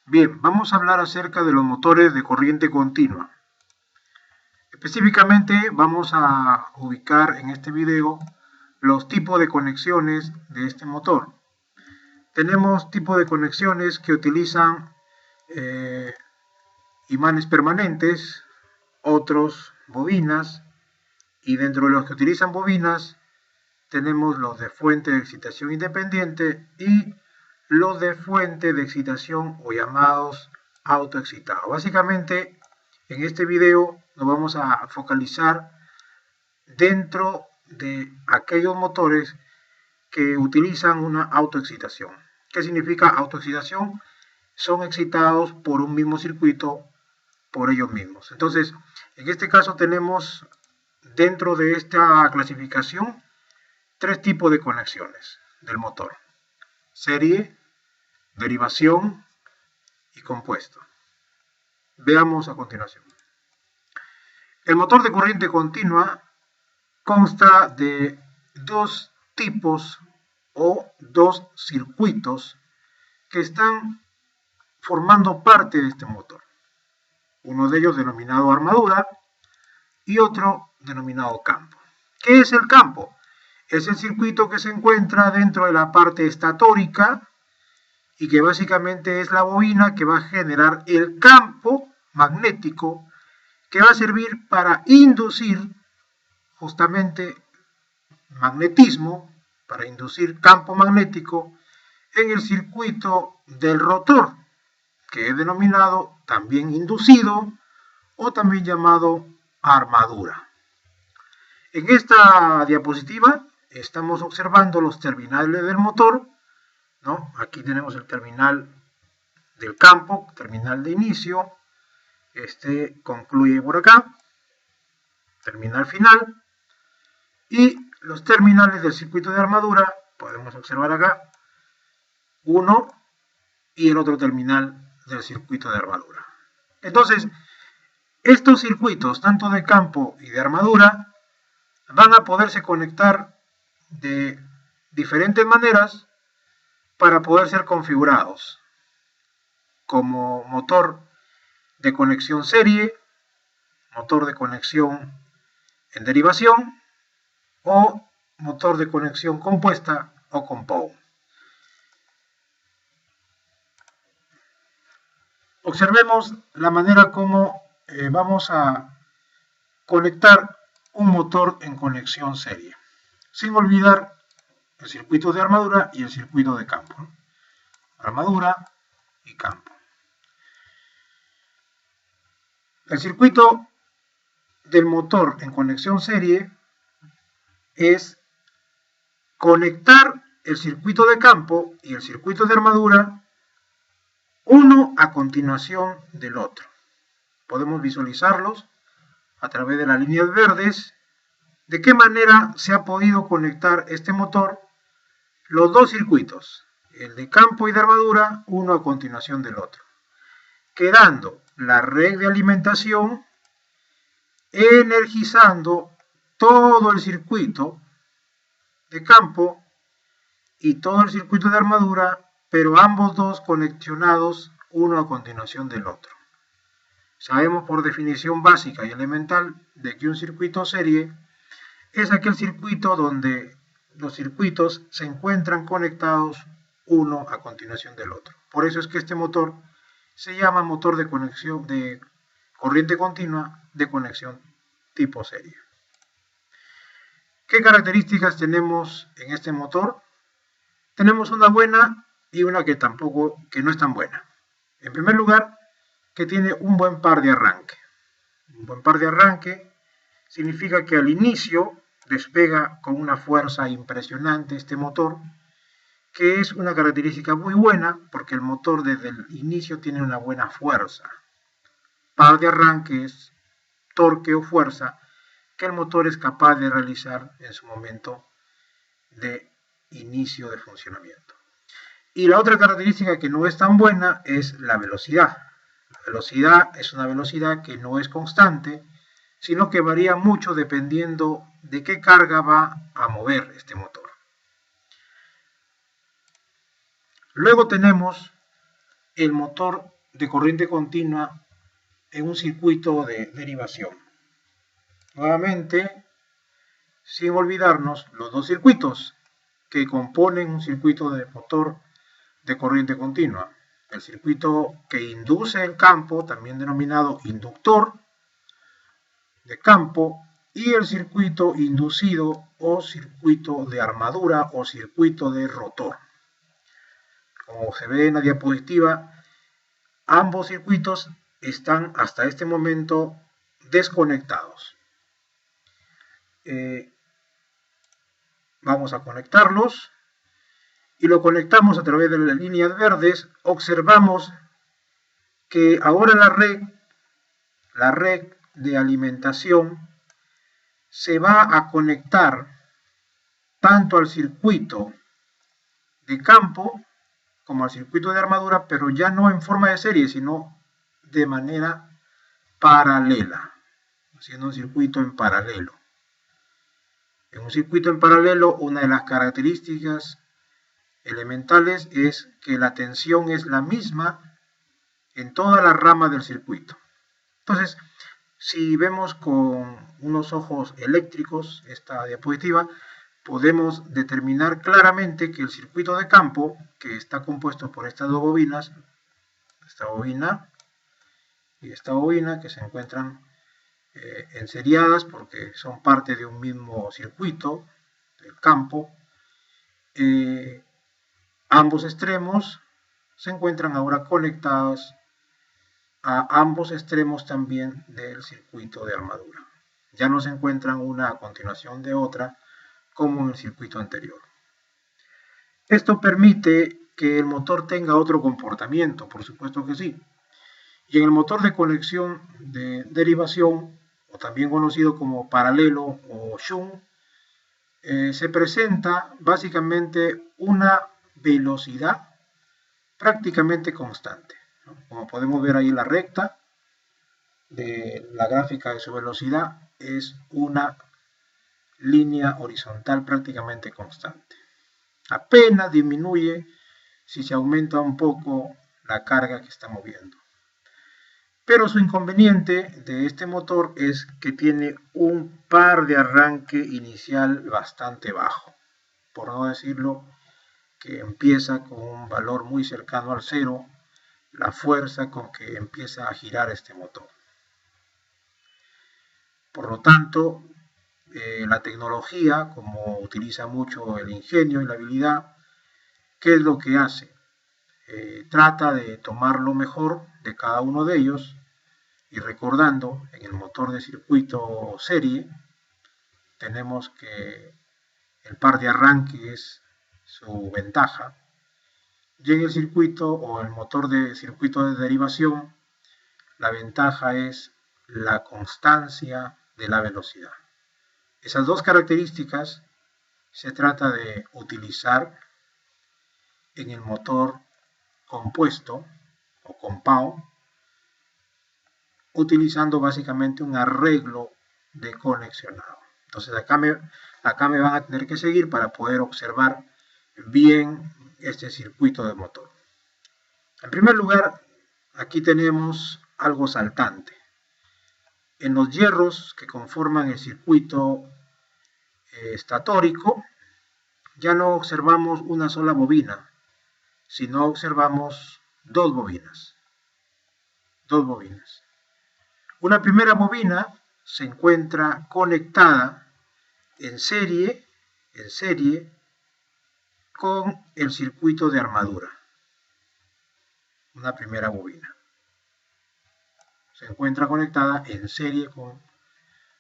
Bien, vamos a hablar acerca de los motores de corriente continua. Específicamente vamos a ubicar en este video los tipos de conexiones de este motor. Tenemos tipos de conexiones que utilizan imanes permanentes, otros bobinas, y dentro de los que utilizan bobinas tenemos los de fuente de excitación independiente y los de fuente de excitación o llamados autoexcitados. Básicamente, en este video nos vamos a focalizar dentro de aquellos motores que utilizan una autoexcitación. ¿Qué significa autoexcitación? Son excitados por un mismo circuito por ellos mismos. Entonces, en este caso tenemos dentro de esta clasificación tres tipos de conexiones del motor: serie, derivación y compuesto. Veamos a continuación. El motor de corriente continua consta de dos tipos o dos circuitos que están formando parte de este motor. Uno de ellos denominado armadura y otro denominado campo. ¿Qué es el campo? Es el circuito que se encuentra dentro de la parte estatórica y que básicamente es la bobina que va a generar el campo magnético que va a servir para inducir justamente magnetismo, para inducir campo magnético en el circuito del rotor, que es denominado también inducido o también llamado armadura. En esta diapositiva estamos observando los terminales del motor, ¿no? Aquí tenemos el terminal del campo, terminal de inicio, este concluye por acá, terminal final, y los terminales del circuito de armadura, podemos observar acá, uno y el otro terminal del circuito de armadura. Entonces, estos circuitos, tanto de campo y de armadura, van a poderse conectar de diferentes maneras para poder ser configurados como motor de conexión serie, motor de conexión en derivación o motor de conexión compuesta o compound. Observemos la manera como vamos a conectar un motor en conexión serie, sin olvidar el circuito de armadura y el circuito de campo. Armadura y campo. El circuito del motor en conexión serie es conectar el circuito de campo y el circuito de armadura uno a continuación del otro. Podemos visualizarlos a través de las líneas verdes. ¿De qué manera se ha podido conectar este motor? Los dos circuitos, el de campo y de armadura, uno a continuación del otro, quedando la red de alimentación energizando todo el circuito de campo y todo el circuito de armadura, pero ambos dos conexionados uno a continuación del otro. Sabemos por definición básica y elemental de que un circuito serie es aquel circuito donde los circuitos se encuentran conectados uno a continuación del otro. Por eso es que este motor se llama motor de conexión de corriente continua de conexión tipo serie. ¿Qué características tenemos en este motor? Tenemos una buena y una que no es tan buena. En primer lugar, que tiene un buen par de arranque. Un buen par de arranque significa que al inicio despega con una fuerza impresionante este motor, que es una característica muy buena porque el motor desde el inicio tiene una buena fuerza. Par de arranque es torque o fuerza que el motor es capaz de realizar en su momento de inicio de funcionamiento. Y la otra característica que no es tan buena es la velocidad. La velocidad es una velocidad que no es constante, sino que varía mucho dependiendo de qué carga va a mover este motor. Luego tenemos el motor de corriente continua en un circuito de derivación. Nuevamente, sin olvidarnos los dos circuitos que componen un circuito de motor de corriente continua. El circuito que induce el campo, también denominado inductor de campo, y el circuito inducido o circuito de armadura o circuito de rotor. Como se ve en la diapositiva, ambos circuitos están hasta este momento desconectados. Vamos a conectarlos y lo conectamos a través de las líneas verdes. Observamos que ahora la red de alimentación se va a conectar tanto al circuito de campo como al circuito de armadura, pero ya no en forma de serie, sino de manera paralela, haciendo un circuito en paralelo. En un circuito en paralelo, una de las características elementales es que la tensión es la misma en toda la rama del circuito. Entonces, si vemos con unos ojos eléctricos esta diapositiva, podemos determinar claramente que el circuito de campo, que está compuesto por estas dos bobinas, esta bobina y esta bobina, que se encuentran enseriadas porque son parte de un mismo circuito del campo, ambos extremos se encuentran ahora conectados a ambos extremos también del circuito de armadura. Ya no se encuentran una a continuación de otra como en el circuito anterior. Esto permite que el motor tenga otro comportamiento, por supuesto que sí. Y en el motor de conexión de derivación, o también conocido como paralelo o shunt, se presenta básicamente una velocidad prácticamente constante. Como podemos ver ahí, la recta de la gráfica de su velocidad es una línea horizontal prácticamente constante. Apenas disminuye si se aumenta un poco la carga que está moviendo. Pero su inconveniente de este motor es que tiene un par de arranque inicial bastante bajo, por no decirlo que empieza con un valor muy cercano al cero, la fuerza con que empieza a girar este motor. Por lo tanto, la tecnología, como utiliza mucho el ingenio y la habilidad, ¿qué es lo que hace? Trata de tomar lo mejor de cada uno de ellos, y recordando, en el motor de circuito serie, tenemos que el par de arranque es su ventaja, y en el circuito o el motor de circuito de derivación, la ventaja es la constancia de la velocidad. Esas dos características se trata de utilizar en el motor compuesto o compound, utilizando básicamente un arreglo de conexionado. Entonces acá me van a tener que seguir para poder observar bien este circuito de motor. En primer lugar, aquí tenemos algo saltante. En los hierros que conforman el circuito estatórico, ya no observamos una sola bobina, sino observamos dos bobinas. Una primera bobina se encuentra conectada en serie con el circuito de armadura. Una primera bobina se encuentra conectada en serie con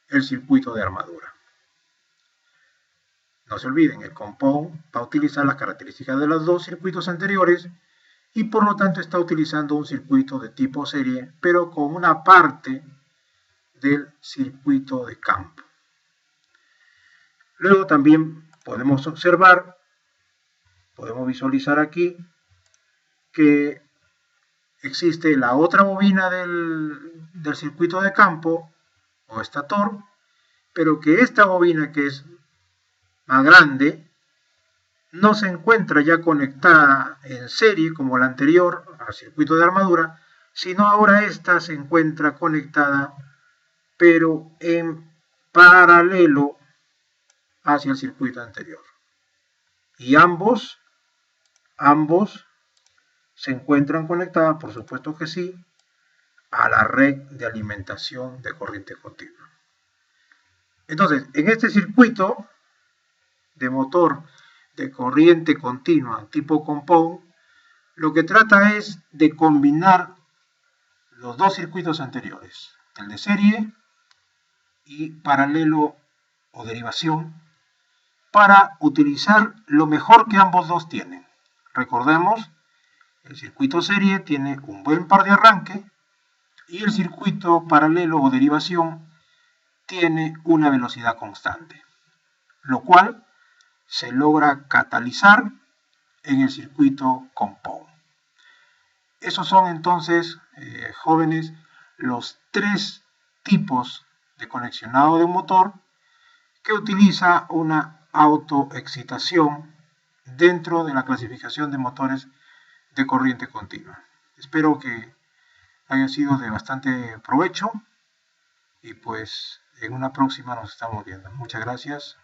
el circuito de armadura. No se olviden, el compound va a utilizar las características de los dos circuitos anteriores y por lo tanto está utilizando un circuito de tipo serie, pero con una parte del circuito de campo. Luego también podemos observar, podemos visualizar aquí que existe la otra bobina del circuito de campo o estator, pero que esta bobina, que es más grande, no se encuentra ya conectada en serie como la anterior al circuito de armadura, sino ahora esta se encuentra conectada, pero en paralelo hacia el circuito anterior. Y ambos se encuentran conectados, por supuesto que sí, a la red de alimentación de corriente continua. Entonces, en este circuito de motor de corriente continua tipo compound, lo que trata es de combinar los dos circuitos anteriores, el de serie y paralelo o derivación, para utilizar lo mejor que ambos dos tienen. Recordemos, el circuito serie tiene un buen par de arranque y el circuito paralelo o derivación tiene una velocidad constante, lo cual se logra catalizar en el circuito compound. Esos son entonces, jóvenes, los tres tipos de conexionado de un motor que utiliza una autoexcitación dentro de la clasificación de motores de corriente continua. Espero que haya sido de bastante provecho y pues en una próxima nos estamos viendo. Muchas gracias.